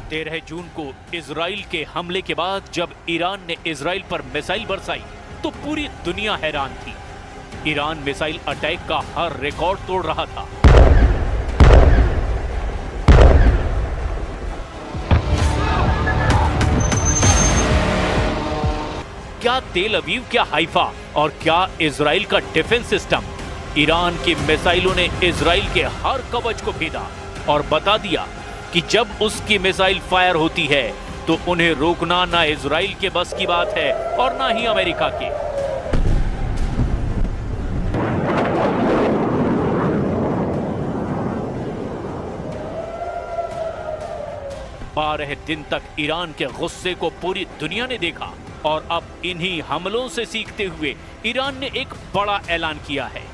13 जून को इजराइल के हमले के बाद जब ईरान ने इजराइल पर मिसाइल बरसाई तो पूरी दुनिया हैरान थी। ईरान मिसाइल अटैक का हर रिकॉर्ड तोड़ रहा था। क्या तेल अवीव, क्या हाइफा और क्या इजराइल का डिफेंस सिस्टम, ईरान की मिसाइलों ने इजराइल के हर कवच को भेदा और बता दिया कि जब उसकी मिसाइल फायर होती है तो उन्हें रोकना ना इजराइल के बस की बात है और ना ही अमेरिका के। बारह दिन तक ईरान के गुस्से को पूरी दुनिया ने देखा और अब इन्हीं हमलों से सीखते हुए ईरान ने एक बड़ा ऐलान किया है।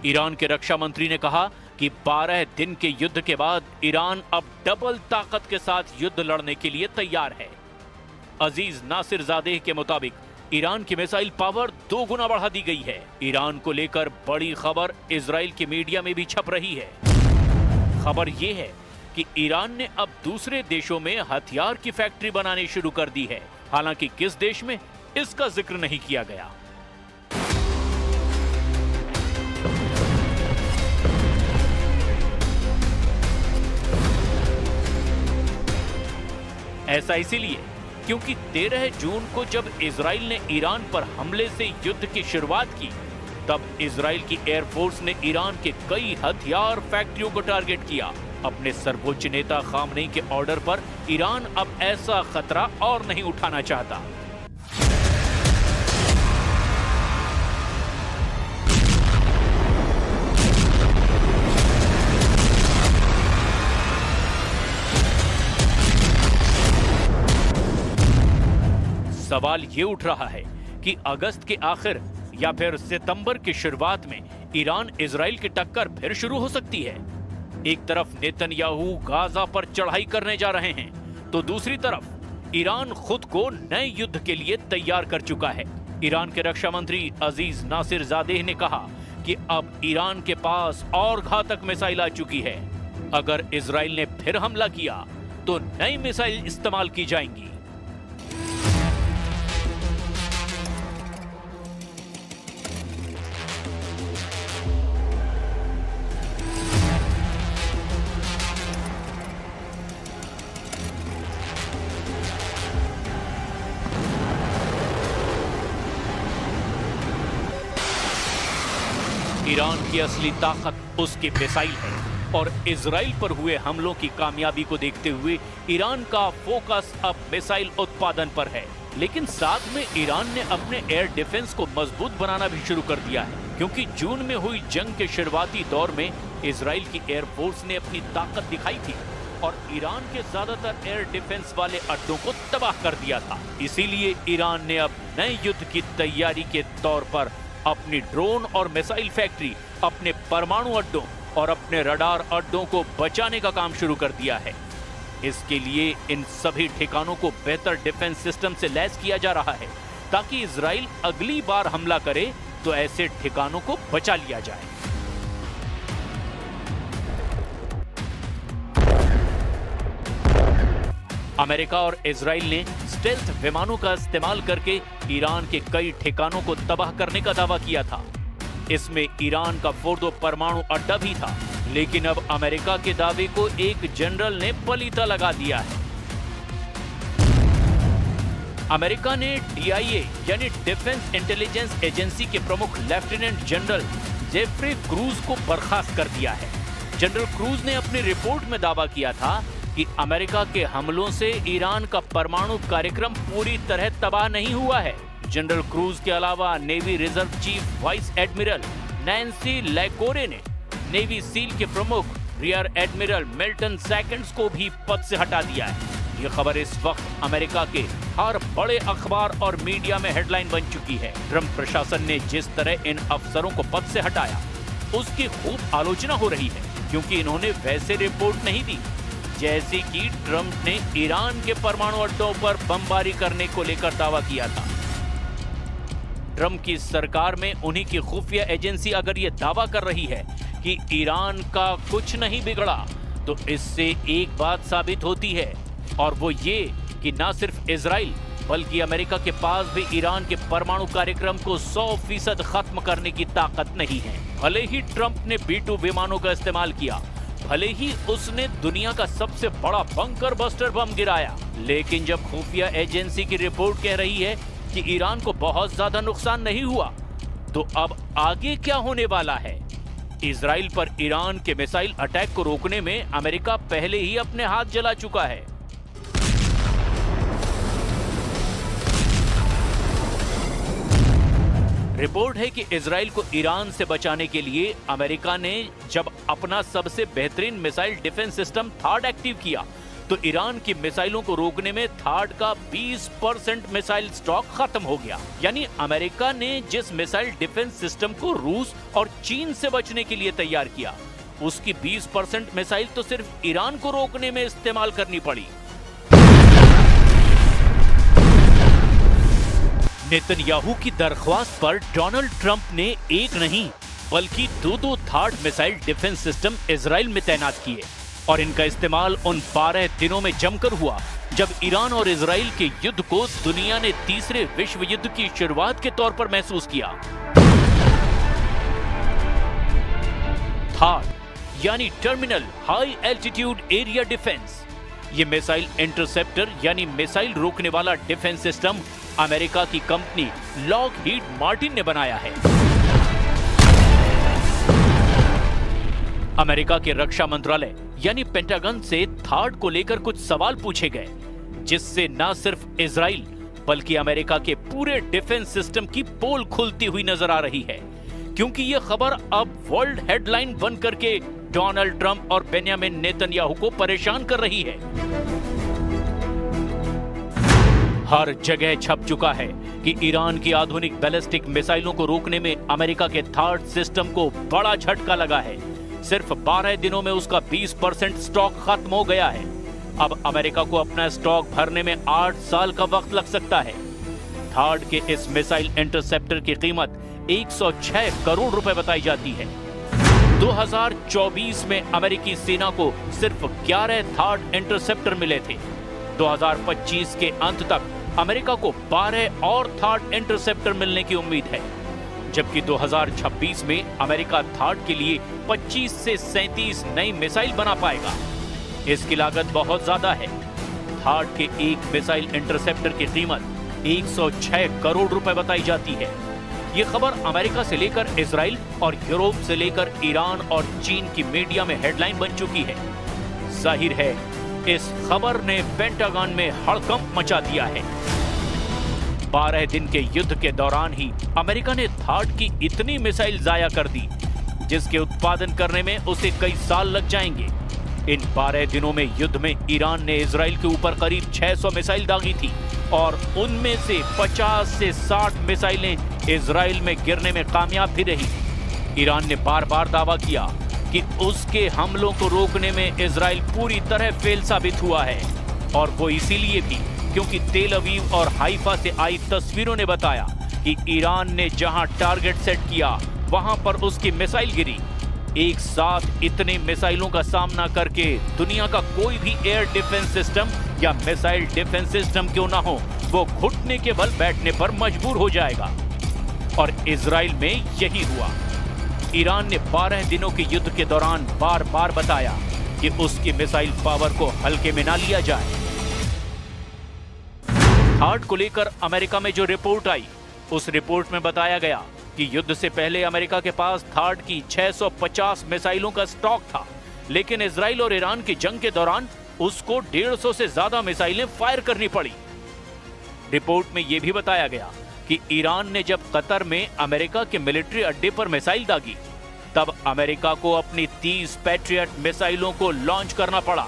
ईरान के रक्षा मंत्री ने कहा कि 12 दिन के युद्ध के बाद ईरान अब डबल ताकत के साथ युद्ध लड़ने के लिए तैयार है। अजीज नासिरजादेह के मुताबिक ईरान की मिसाइल पावर 2 गुना बढ़ा दी गई है। ईरान को लेकर बड़ी खबर इजराइल के मीडिया में भी छप रही है। खबर यह है कि ईरान ने अब दूसरे देशों में हथियार की फैक्ट्री बनानी शुरू कर दी है। हालांकि किस देश में, इसका जिक्र नहीं किया गया। ऐसा इसीलिए क्योंकि 13 जून को जब इजराइल ने ईरान पर हमले से युद्ध की शुरुआत की तब इजराइल की एयरफोर्स ने ईरान के कई हथियार फैक्ट्रियों को टारगेट किया। अपने सर्वोच्च नेता खामनेई के ऑर्डर पर ईरान अब ऐसा खतरा और नहीं उठाना चाहता। सवाल ये उठ रहा है कि अगस्त के आखिर या फिर सितंबर की शुरुआत में ईरान इजराइल की टक्कर फिर शुरू हो सकती है। एक तरफ नेतन्याहू गाजा पर चढ़ाई करने जा रहे हैं तो दूसरी तरफ ईरान खुद को नए युद्ध के लिए तैयार कर चुका है। ईरान के रक्षा मंत्री अजीज नासिरजादेह ने कहा कि अब ईरान के पास और घातक मिसाइल आ चुकी है। अगर इजराइल ने फिर हमला किया तो नई मिसाइल इस्तेमाल की जाएंगी। ईरान की असली ताकत उसकी मिसाइल है और इजराइल पर हुए हमलों की कामयाबी को देखते हुए ईरान का फोकस अब मिसाइल उत्पादन पर है। लेकिन साथ में ईरान ने अपने एयर डिफेंस को मजबूत बनाना भी शुरू कर दिया है, क्योंकि जून में हुई जंग के शुरुआती दौर में इजराइल की एयरफोर्स ने अपनी ताकत दिखाई थी और ईरान के ज्यादातर एयर डिफेंस वाले अड्डों को तबाह कर दिया था। इसीलिए ईरान ने अब नए युद्ध की तैयारी के तौर पर अपनी ड्रोन और मिसाइल फैक्ट्री, अपने परमाणु अड्डों और अपने रडार अड्डों को बचाने का काम शुरू कर दिया है। इसके लिए इन सभी ठिकानों को बेहतर डिफेंस सिस्टम से लैस किया जा रहा है ताकि इजराइल अगली बार हमला करे तो ऐसे ठिकानों को बचा लिया जाए। अमेरिका और इजराइल ने स्टेल्थ विमानों का इस्तेमाल करके ईरान के कई ठिकानों को तबाह करने का दावा किया था। इसमें ईरान का फोर्दो परमाणु अड्डा भी था, लेकिन अब अमेरिका के दावे को एक जनरल ने पलीता लगा दिया है। अमेरिका ने DIA यानी डिफेंस इंटेलिजेंस एजेंसी के प्रमुख लेफ्टिनेंट जनरल जेफ्री क्रूज को बर्खास्त कर दिया है। जनरल क्रूज ने अपनी रिपोर्ट में दावा किया था कि अमेरिका के हमलों से ईरान का परमाणु कार्यक्रम पूरी तरह तबाह नहीं हुआ है। जनरल क्रूज के अलावा navy reserve chief vice admiral Nancy Lacore ने नेवी सील के प्रमुख रियर एडमिरल मिल्टन सेकंड्स को भी पद से हटा दिया है। ये खबर इस वक्त अमेरिका के हर बड़े अखबार और मीडिया में हेडलाइन बन चुकी है। ट्रंप प्रशासन ने जिस तरह इन अफसरों को पद से हटाया उसकी खूब आलोचना हो रही है, क्योंकि इन्होंने वैसे रिपोर्ट नहीं दी जैसे कि ट्रंप ने ईरान के परमाणु अड्डों पर बमबारी करने को लेकर दावा किया था। ट्रंप की सरकार में उन्हीं की खुफिया एजेंसी अगर ये दावा कर रही है कि ईरान का कुछ नहीं बिगड़ा, तो इससे एक बात साबित होती है, और वो ये कि न सिर्फ इजराइल बल्कि अमेरिका के पास भी ईरान के परमाणु कार्यक्रम को 100% खत्म करने की ताकत नहीं है। भले ही ट्रंप ने B-2 विमानों का इस्तेमाल किया, भले ही उसने दुनिया का सबसे बड़ा बंकर बस्टर बम गिराया, लेकिन जब खुफिया एजेंसी की रिपोर्ट कह रही है कि ईरान को बहुत ज्यादा नुकसान नहीं हुआ, तो अब आगे क्या होने वाला है? इजराइल पर ईरान के मिसाइल अटैक को रोकने में अमेरिका पहले ही अपने हाथ जला चुका है। रिपोर्ट है कि इजराइल को ईरान से बचाने के लिए अमेरिका ने जब अपना सबसे बेहतरीन मिसाइल डिफेंस सिस्टम थाड एक्टिव किया, तो ईरान की मिसाइलों को रोकने में थाड का 20% मिसाइल स्टॉक खत्म हो गया। यानी अमेरिका ने जिस मिसाइल डिफेंस सिस्टम को रूस और चीन से बचने के लिए तैयार किया, उसकी 20% मिसाइल तो सिर्फ ईरान को रोकने में इस्तेमाल करनी पड़ी। नेतन्याहू की दरख्वास्त पर डोनाल्ड ट्रंप ने एक नहीं बल्कि दो थाड मिसाइल डिफेंस सिस्टम इजराइल में तैनात किए, और इनका इस्तेमाल उन 12 दिनों में जमकर हुआ जब ईरान और इजराइल के युद्ध को दुनिया ने तीसरे विश्व युद्ध की शुरुआत के तौर पर महसूस किया। थाड यानी terminal high altitude area defence, ये मिसाइल इंटरसेप्टर यानी मिसाइल रोकने वाला डिफेंस सिस्टम अमेरिका की कंपनी लॉकहीड मार्टिन ने बनाया है। अमेरिका के रक्षा मंत्रालय यानी पेंटागन से थाड को लेकर कुछ सवाल पूछे गए, जिससे न सिर्फ इजराइल बल्कि अमेरिका के पूरे डिफेंस सिस्टम की पोल खुलती हुई नजर आ रही है, क्योंकि यह खबर अब वर्ल्ड हेडलाइन बन करके डोनाल्ड ट्रंप और बेंजामिन नेतन्याहू को परेशान कर रही है। हर जगह छप चुका है कि ईरान की आधुनिक बैलिस्टिक मिसाइलों को रोकने में अमेरिका के थाड सिस्टम को बड़ा झटका लगा है। सिर्फ 12 दिनों में उसका 20% स्टॉक खत्म हो गया है। अब अमेरिका को अपना स्टॉक भरने में 8 साल का वक्त लग सकता है। थाड के इस मिसाइल इंटरसेप्टर की कीमत 106 करोड़ रुपए बताई जाती है। 2024 में अमेरिकी सेना को सिर्फ 11 थाड इंटरसेप्टर मिले थे। 2025 के अंत तक अमेरिका को 12 और थाड इंटरसेप्टर मिलने की उम्मीद है, जबकि 2026 में अमेरिका थाड के लिए 25 से 37 नई मिसाइल बना पाएगा। इसकी लागत बहुत ज्यादा है। थाड के एक मिसाइल इंटरसेप्टर की कीमत 106 करोड़ रुपए बताई जाती है। यह खबर अमेरिका से लेकर इजराइल और यूरोप से लेकर ईरान और चीन की मीडिया में हेडलाइन बन चुकी है। जाहिर है इस खबर ने पेंटागन में हड़कंप मचा दिया है। 12 दिन के युद्ध के दौरान ही अमेरिका ने थाड की इतनी मिसाइल जाया कर दी, जिसके उत्पादन करने में उसे कई साल लग जाएंगे। इन 12 दिनों में युद्ध में ईरान ने इजराइल के ऊपर करीब 600 मिसाइल दागी थी, और उनमें से 50 से 60 मिसाइलें इजराइल में गिरने में कामयाब भी रही। ईरान ने बार बार दावा किया कि उसके हमलों को रोकने में इजराइल पूरी तरह फेल साबित हुआ है, और वो इसीलिए भी क्योंकि तेल अवीव और हाइफा से आई तस्वीरों ने बताया कि ईरान ने जहां टारगेट सेट किया वहां पर उसकी मिसाइल गिरी। एक साथ इतने मिसाइलों का सामना करके दुनिया का कोई भी एयर डिफेंस सिस्टम या मिसाइल डिफेंस सिस्टम क्यों ना हो, वो घुटने के बल बैठने पर मजबूर हो जाएगा। और इजराइल में यही हुआ। ईरान ने 12 दिनों के युद्ध के दौरान बार बार बताया कि उसकी मिसाइल पावर को हल्के में ना लिया जाए। थाड को लेकर अमेरिका में जो रिपोर्ट आई, उस रिपोर्ट में बताया गया कि युद्ध से पहले अमेरिका के पास थाड की 650 मिसाइलों का स्टॉक था, लेकिन इजराइल और ईरान की जंग के दौरान उसको 150 से ज्यादा मिसाइलें फायर करनी पड़ी। रिपोर्ट में यह भी बताया गया कि ईरान ने जब कतर में अमेरिका के मिलिट्री अड्डे पर मिसाइल दागी, तब अमेरिका को अपनी 30 पैट्रियट मिसाइलों को लॉन्च करना पड़ा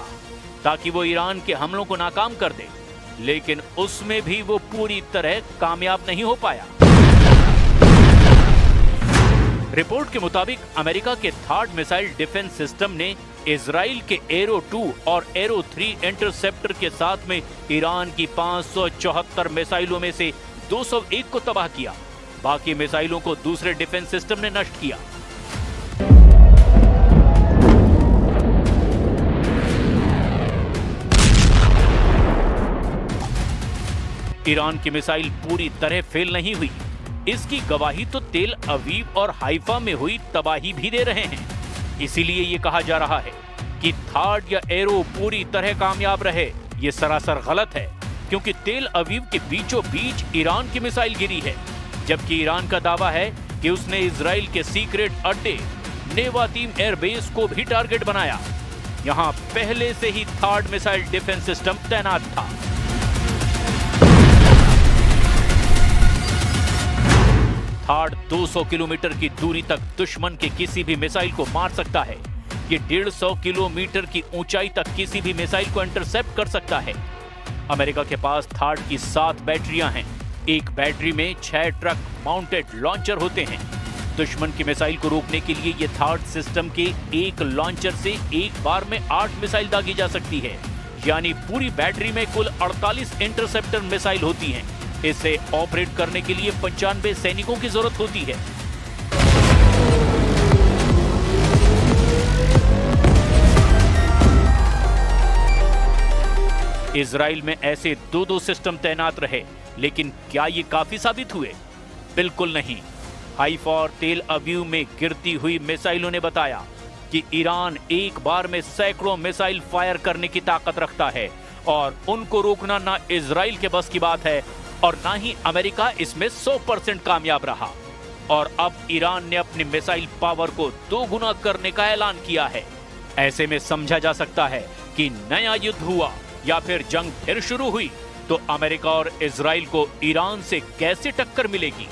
ताकि वो ईरान के हमलों को नाकाम कर दे, लेकिन उसमें भी वो पूरी तरह कामयाब नहीं हो पाया। रिपोर्ट के मुताबिक अमेरिका के थाड मिसाइल डिफेंस सिस्टम ने इजराइल के एरो 2 और एरो 3 इंटरसेप्टर के साथ में ईरान की 574 मिसाइलों में से 201 को तबाह किया, बाकी मिसाइलों को दूसरे डिफेंस सिस्टम ने नष्ट किया। ईरान की मिसाइल पूरी तरह फेल नहीं हुई, इसकी गवाही तो तेल अवीव और हाइफा में हुई तबाही भी दे रहे हैं। इसीलिए ये कहा जा रहा है कि थार्ड या एरो पूरी तरह कामयाब रहे। ये सरासर गलत है, क्योंकि तेल अवीव के बीचों बीच ईरान की मिसाइल गिरी है, जबकि ईरान का दावा है कि उसने इजराइल के सीक्रेट अड्डे नेवातीम एयरबेस को भी टारगेट बनाया। यहां पहले से ही थार्ड मिसाइल डिफेंस सिस्टम तैनात था। थार्ड 200 किलोमीटर की दूरी तक दुश्मन के किसी भी मिसाइल को मार सकता है। ये 150 किलोमीटर की ऊंचाई तक किसी भी मिसाइल को इंटरसेप्ट कर सकता है। अमेरिका के पास थार्ड की 7 बैटरियां हैं। एक बैटरी में 6 ट्रक माउंटेड लॉन्चर होते हैं। दुश्मन की मिसाइल को रोकने के लिए ये थार्ड सिस्टम के एक लॉन्चर से एक बार में 8 मिसाइल दागी जा सकती है, यानी पूरी बैटरी में कुल 48 इंटरसेप्टर मिसाइल होती हैं। इसे ऑपरेट करने के लिए 95 सैनिकों की जरूरत होती है। इजराइल में ऐसे 2-2 सिस्टम तैनात रहे, लेकिन क्या ये काफी साबित हुए? बिल्कुल नहीं। हाइफा और तेल अवीव में गिरती हुई मिसाइलों ने बताया कि ईरान एक बार में सैकड़ों मिसाइल फायर करने की ताकत रखता है और उनको रोकना ना इजराइल के बस की बात है और ना ही अमेरिका इसमें 100% कामयाब रहा। और अब ईरान ने अपनी मिसाइल पावर को 2 गुना करने का ऐलान किया है। ऐसे में समझा जा सकता है कि नया युद्ध हुआ या फिर जंग फिर शुरू हुई तो अमेरिका और इजराइल को ईरान से कैसे टक्कर मिलेगी।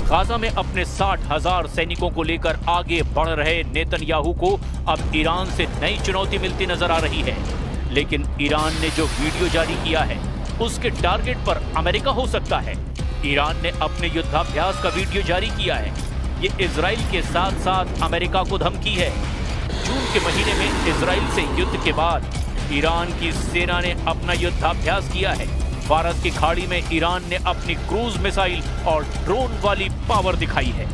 गाजा में अपने 60,000 सैनिकों को लेकर आगे बढ़ रहे नेतन्याहू को अब ईरान से नई चुनौती मिलती नजर आ रही है। लेकिन ईरान ने जो वीडियो जारी किया है उसके टारगेट पर अमेरिका हो सकता है। ईरान ने अपने युद्धाभ्यास का वीडियो जारी किया है। ये इजराइल के साथ साथ अमेरिका को धमकी है। जून के महीने में इजराइल से युद्ध के बाद ईरान की सेना ने अपना युद्धाभ्यास किया है। फारस की खाड़ी में ईरान ने अपनी क्रूज मिसाइल और ड्रोन वाली पावर दिखाई है।